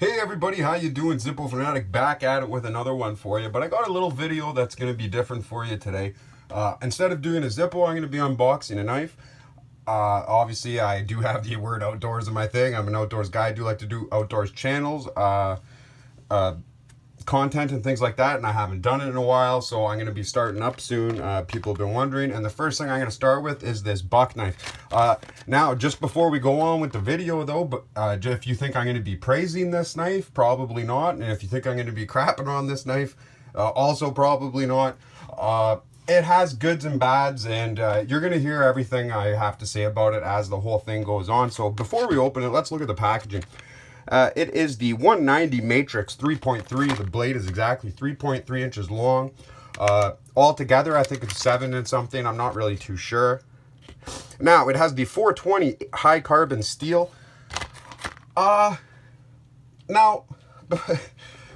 Hey everybody, how you doing? Zippo Fanatic back at it with another one for you. But I got a little video that's going to be different for you today. Instead of doing a Zippo, I'm going to be unboxing a knife. Obviously, I do have the word outdoors in my thing. I'm an outdoors guy. I do like to do outdoors channels, content and things like that, and I haven't done it in a while, so I'm going to be starting up soon. People have been wondering, and the first thing I'm going to start with is this buck knife. Now, just before we go on with the video though, but if you think I'm going to be praising this knife, probably not, and if you think I'm going to be crapping on this knife, also probably not. It has goods and bads, and you're going to hear everything I have to say about it as the whole thing goes on. So before we open it, let's look at the packaging. It is the 190 Matrixx 3.3. The blade is exactly 3.3 inches long. Altogether, I think it's 7 and something. I'm not really too sure. Now, it has the 420 high carbon steel. Now,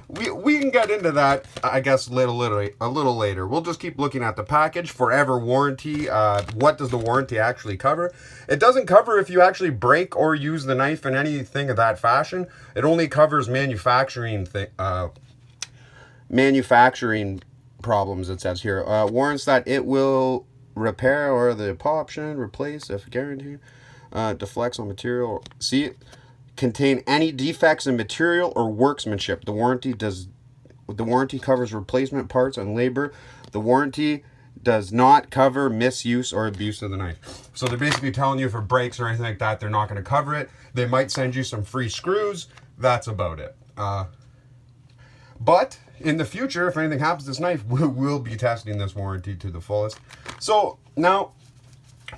we can get into that, I guess, a little later. We'll just keep looking at the package. Forever warranty. What does the warranty actually cover? It doesn't cover if you actually break or use the knife in anything of that fashion. It only covers manufacturing problems, it says here. Warrants that it will repair or the option, replace if guaranteed, deflects on material. See, contain any defects in material or workmanship. The warranty covers replacement parts and labor. The warranty does not cover misuse or abuse of the knife. So they're basically telling you if it breaks or anything like that, they're not going to cover it. They might send you some free screws. That's about it. But in the future, if anything happens to this knife, we'll be testing this warranty to the fullest. So now,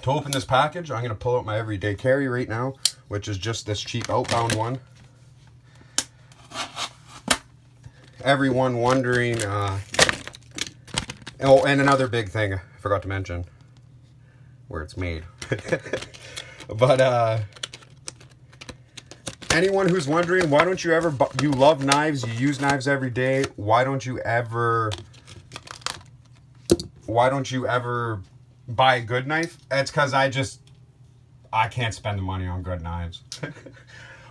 to open this package, I'm going to pull out my everyday carry right now, which is just this cheap outbound one. Everyone wondering, oh, and another big thing I forgot to mention, where it's made. But anyone who's wondering, why don't you ever, you love knives, you use knives every day, why don't you ever buy a good knife? It's because I can't spend the money on good knives.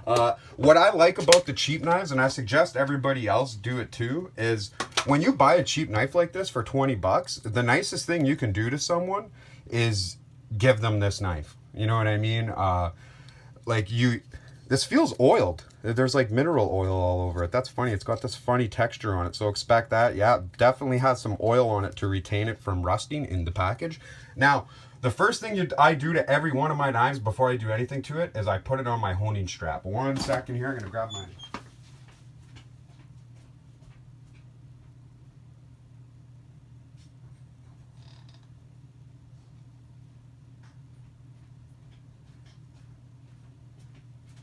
What I like about the cheap knives, and I suggest everybody else do it too, is when you buy a cheap knife like this for 20 bucks, the nicest thing you can do to someone is give them this knife. You know what I mean? This feels oiled. There's like mineral oil all over it. That's funny. It's got this funny texture on it. So expect that. Yeah, definitely has some oil on it to retain it from rusting in the package. Now, the first thing I do to every one of my knives before I do anything to it is I put it on my honing strap. 1 second here. I'm going to grab my...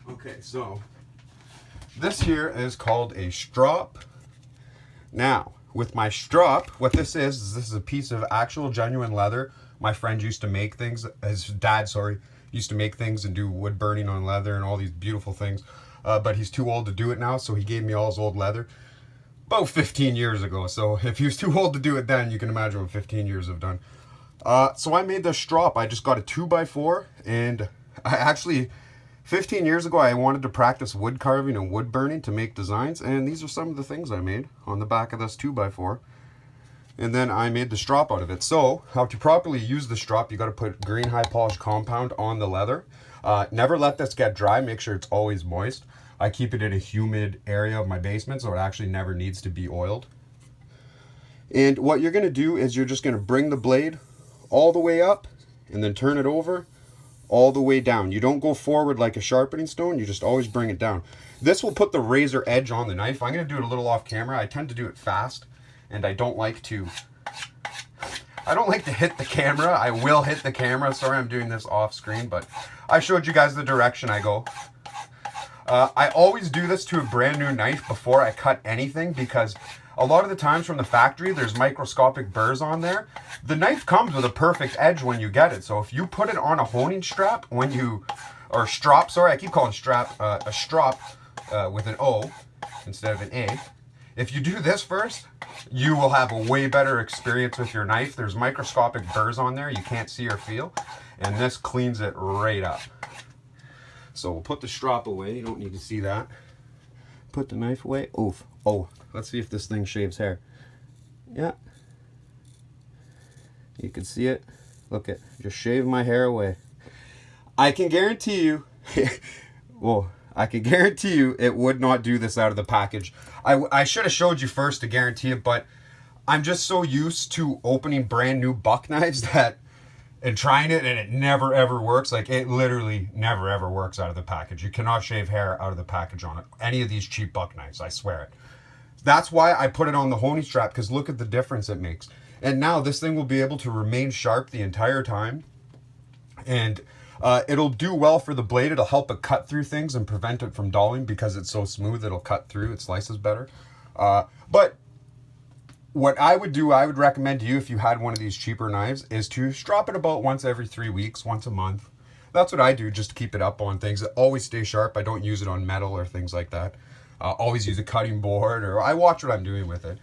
Okay, so this here is called a Strop. Now, with my Strop, what this is a piece of actual genuine leather. My friend used to make things, his dad, sorry, used to make things and do wood burning on leather and all these beautiful things. But he's too old to do it now, so he gave me all his old leather about 15 years ago. So if he was too old to do it then, you can imagine what 15 years have done. So I made this Strop. I just got a 2x4, and I actually... 15 years ago, I wanted to practice wood carving and wood burning to make designs, and these are some of the things I made on the back of this 2x4. And then I made the Strop out of it. So, how to properly use the Strop, you got to put green high polish compound on the leather. Never let this get dry, make sure it's always moist. I keep it in a humid area of my basement, so it actually never needs to be oiled. And what you're going to do is you're just going to bring the blade all the way up, and then turn it over all the way down. You don't go forward like a sharpening stone, you just always bring it down. This will put the razor edge on the knife. I'm going to do it a little off camera. I tend to do it fast, and I don't like to hit the camera. I will hit the camera. Sorry, I'm doing this off screen, but I showed you guys the direction I go. I always do this to a brand new knife before I cut anything, because a lot of the times from the factory, there's microscopic burrs on there. The knife comes with a perfect edge when you get it. So if you put it on a honing strap or strop, sorry, I keep calling strap, a strop with an O instead of an A. If you do this first, you will have a way better experience with your knife. There's microscopic burrs on there you can't see or feel, and this cleans it right up. So we'll put the strop away. You don't need to see that. put the knife away. Oof. Oh, let's see if this thing shaves hair. Yeah. You can see it. Look at, just shave my hair away. I can guarantee you, well, I can guarantee you it would not do this out of the package. I should have showed you first to guarantee it, but I'm just so used to opening brand new buck knives that, and trying it, and it never ever works. Like, it literally never ever works out of the package. You cannot shave hair out of the package on it. Any of these cheap buck knives, I swear it. That's why I put it on the honey strap, because look at the difference it makes. And now this thing will be able to remain sharp the entire time. And it'll do well for the blade. It'll help it cut through things and prevent it from dulling, because it's so smooth, it'll cut through, it slices better. But what I would do, I would recommend to you, if you had one of these cheaper knives, is to strop it about once every 3 weeks, once a month. That's what I do, just to keep it up on things. It always stays sharp. I don't use it on metal or things like that. Always use a cutting board, or I watch what I'm doing with it.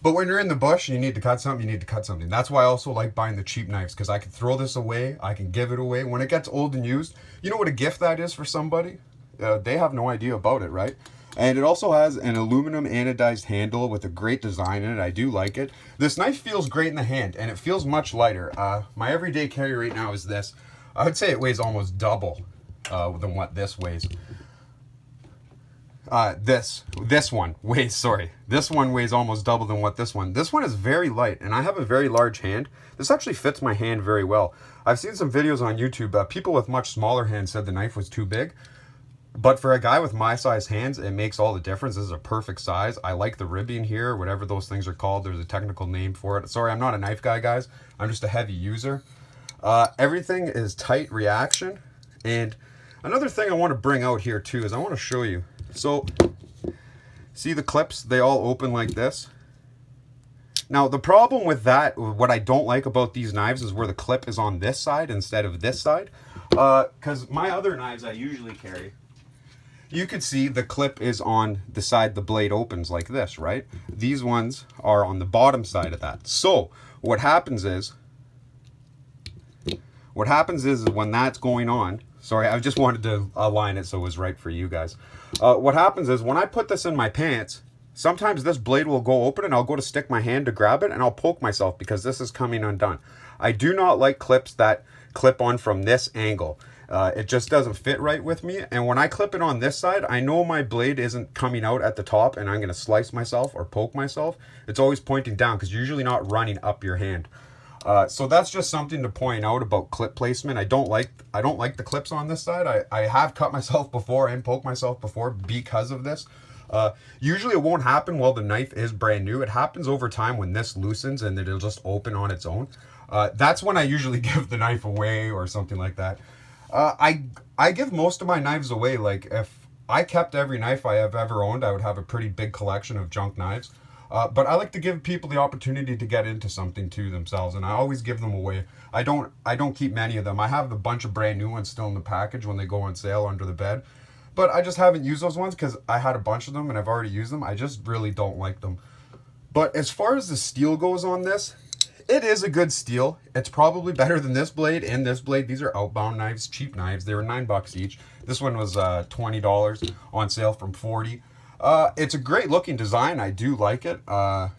But when you're in the bush and you need to cut something, you need to cut something. That's why I also like buying the cheap knives, because I can throw this away, I can give it away. When it gets old and used, you know what a gift that is for somebody? They have no idea about it, right? And it also has an aluminum anodized handle with a great design in it. I do like it. This knife feels great in the hand, and it feels much lighter. My everyday carry right now is this. I would say it weighs almost double than what this weighs. This one weighs almost double than what this one. This one is very light, and I have a very large hand. This actually fits my hand very well. I've seen some videos on YouTube. People with much smaller hands said the knife was too big. But for a guy with my size hands, it makes all the difference. This is a perfect size. I like the ribbing here, whatever those things are called. There's a technical name for it. Sorry, I'm not a knife guy, guys. I'm just a heavy user. Everything is tight reaction. And another thing I want to bring out here too is I want to show you. So, see the clips? They all open like this. Now, the problem with that, what I don't like about these knives, is where the clip is on this side instead of this side. Because my other knives I usually carry, you could see the clip is on the side the blade opens like this, right? These ones are on the bottom side of that. So what happens is when that's going on, sorry, I just wanted to align it so it was right for you guys. What happens is when I put this in my pants, sometimes this blade will go open and I'll go to stick my hand to grab it and I'll poke myself because this is coming undone. I do not like clips that clip on from this angle. It just doesn't fit right with me. And when I clip it on this side, I know my blade isn't coming out at the top and I'm going to slice myself or poke myself. It's always pointing down because you're usually not running up your hand. So that's just something to point out about clip placement. I don't like the clips on this side. I have cut myself before and poked myself before because of this. Usually it won't happen while the knife is brand new. It happens over time when this loosens and it'll just open on its own. That's when I usually give the knife away or something like that. I give most of my knives away. Like, if I kept every knife I have ever owned, I would have a pretty big collection of junk knives. But I like to give people the opportunity to get into something too themselves, and I always give them away. I don't keep many of them. I have a bunch of brand new ones still in the package when they go on sale under the bed. But I just haven't used those ones because I had a bunch of them and I've already used them. I just really don't like them. But as far as the steel goes on this, it is a good steel. It's probably better than this blade and this blade. These are Outbound knives, cheap knives. They were $9 each. This one was $20 on sale from $40. It's a great looking design. I do like it. I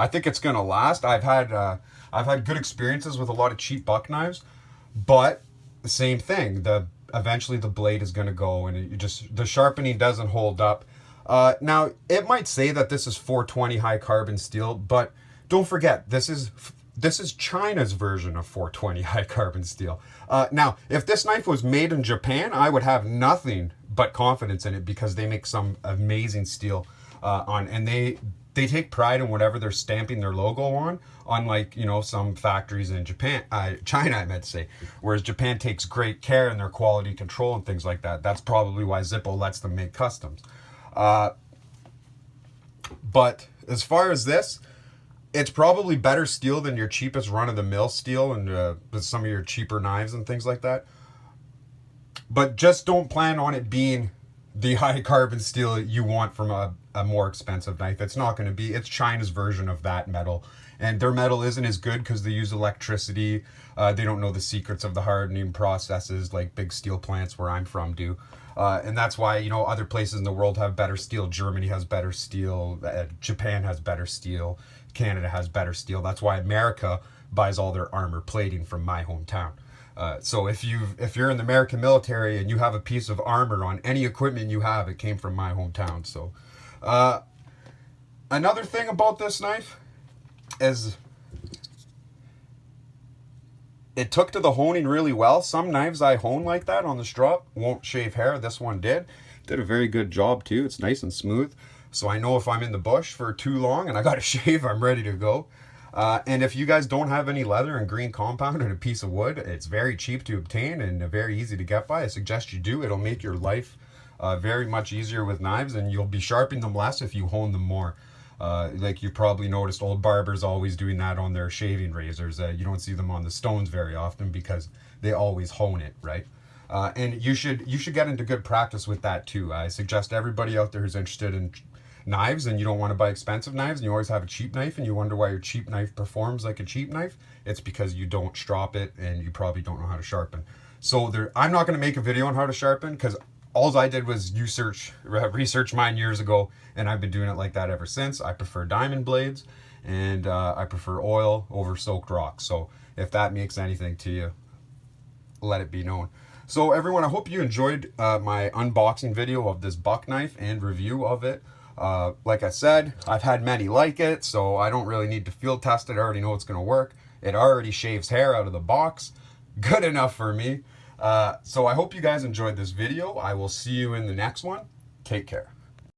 think it's gonna last. I've had good experiences with a lot of cheap buck knives, but the same thing. Eventually the blade is gonna go, and the sharpening doesn't hold up. Now it might say that this is 420 high carbon steel, but don't forget, this is China's version of 420 high carbon steel. Now, if this knife was made in Japan, I would have nothing but confidence in it because they make some amazing steel and they take pride in whatever they're stamping their logo on, unlike, some factories in China, I meant to say, whereas Japan takes great care in their quality control and things like that. That's probably why Zippo lets them make customs. But as far as this, it's probably better steel than your cheapest run-of-the-mill steel and some of your cheaper knives and things like that. But just don't plan on it being the high carbon steel you want from a more expensive knife. It's not going to be. It's China's version of that metal. And their metal isn't as good because they use electricity. They don't know the secrets of the hardening processes like big steel plants where I'm from do. And that's why, you know, other places in the world have better steel. Germany has better steel. Japan has better steel. Canada has better steel. That's why America buys all their armor plating from my hometown. So if you're in the American military and you have a piece of armor on any equipment you have, it came from my hometown. So another thing about this knife is it took to the honing really well. Some knives I hone like that on the Strop won't shave hair. This one did. Did a very good job too. It's nice and smooth. So I know if I'm in the bush for too long and I got to shave, I'm ready to go. And if you guys don't have any leather and green compound and a piece of wood, it's very cheap to obtain and very easy to get by. I suggest you do. It'll make your life very much easier with knives, and you'll be sharpening them less if you hone them more. Like you probably noticed, old barbers always doing that on their shaving razors. You don't see them on the stones very often because they always hone it, right? And you should get into good practice with that too. I suggest everybody out there who's interested in knives and you don't want to buy expensive knives and you always have a cheap knife and you wonder why your cheap knife performs like a cheap knife, it's because you don't strop it and you probably don't know how to sharpen. So I'm not going to make a video on how to sharpen because all I did was research mine years ago, and I've been doing it like that ever since. I prefer diamond blades, and I prefer oil over soaked rock. So if that makes anything to you, let it be known. So everyone, I hope you enjoyed my unboxing video of this buck knife and review of it. Like I said, I've had many like it, so I don't really need to field test it. I already know it's going to work. It already shaves hair out of the box. Good enough for me. So I hope you guys enjoyed this video. I will see you in the next one. Take care.